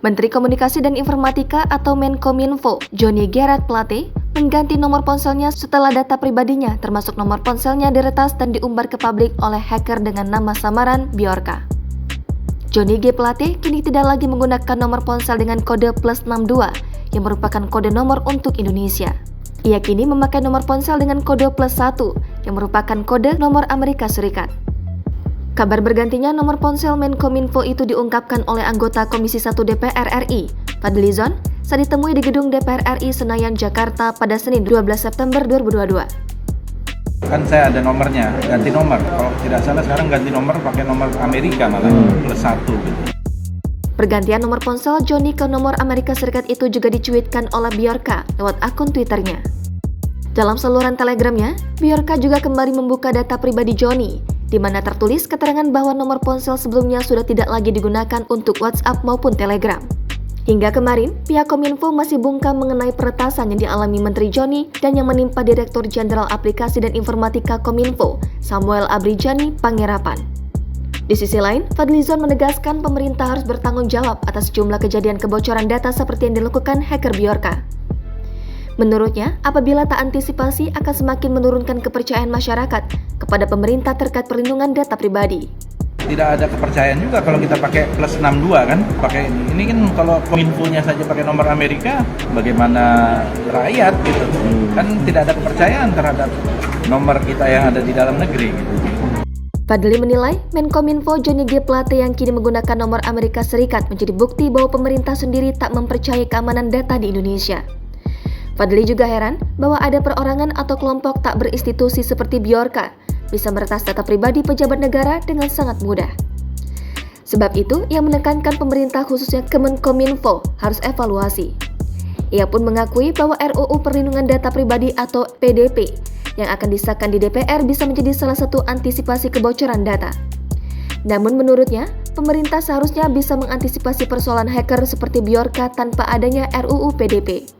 Menteri Komunikasi dan Informatika atau Menkominfo, Johnny Gerard Plate, mengganti nomor ponselnya setelah data pribadinya termasuk nomor ponselnya diretas dan diumbar ke publik oleh hacker dengan nama samaran Bjorka. Johnny G. Plate kini tidak lagi menggunakan nomor ponsel dengan kode +62 yang merupakan kode nomor untuk Indonesia. Ia kini memakai nomor ponsel dengan kode +1 yang merupakan kode nomor Amerika Serikat. Kabar bergantinya nomor ponsel Menkominfo itu diungkapkan oleh anggota Komisi 1 DPR RI, Fadly Zon, saat ditemui di gedung DPR RI Senayan, Jakarta pada Senin 12 September 2022. Kan saya ada nomornya, ganti nomor. Kalau tidak salah sekarang ganti nomor pakai nomor Amerika malah, +1 gitu. Pergantian nomor ponsel Johnny ke nomor Amerika Serikat itu juga dicuitkan oleh Bjorka lewat akun Twitternya. Dalam saluran Telegramnya, Bjorka juga kembali membuka data pribadi Johnny, di mana tertulis keterangan bahwa nomor ponsel sebelumnya sudah tidak lagi digunakan untuk WhatsApp maupun Telegram. Hingga kemarin, pihak Kominfo masih bungkam mengenai peretasan yang dialami Menteri Johnny dan yang menimpa Direktur Jenderal Aplikasi dan Informatika Kominfo, Samuel Abrijani Pangerapan. Di sisi lain, Fadly Zon menegaskan pemerintah harus bertanggung jawab atas sejumlah kejadian kebocoran data seperti yang dilakukan hacker Bjorka. Menurutnya, apabila tak antisipasi akan semakin menurunkan kepercayaan masyarakat kepada pemerintah terkait perlindungan data pribadi. Tidak ada kepercayaan juga kalau kita pakai +62 kan, pakai ini kan kalau Kominfonya saja pakai nomor Amerika, bagaimana rakyat gitu. Kan tidak ada kepercayaan terhadap nomor kita yang ada di dalam negeri gitu. Fadly menilai Menkominfo Johnny G. Plate yang kini menggunakan nomor Amerika Serikat menjadi bukti bahwa pemerintah sendiri tak mempercayai keamanan data di Indonesia. Fadly juga heran bahwa ada perorangan atau kelompok tak berinstitusi seperti Bjorka bisa meretas data pribadi pejabat negara dengan sangat mudah. Sebab itu, ia menekankan pemerintah khususnya Kemenkominfo harus evaluasi. Ia pun mengakui bahwa RUU Perlindungan Data Pribadi atau PDP yang akan disahkan di DPR bisa menjadi salah satu antisipasi kebocoran data. Namun menurutnya, pemerintah seharusnya bisa mengantisipasi persoalan hacker seperti Bjorka tanpa adanya RUU PDP.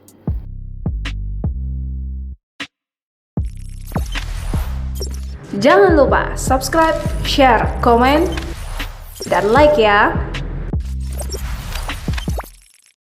Jangan lupa subscribe, share, komen, dan like ya!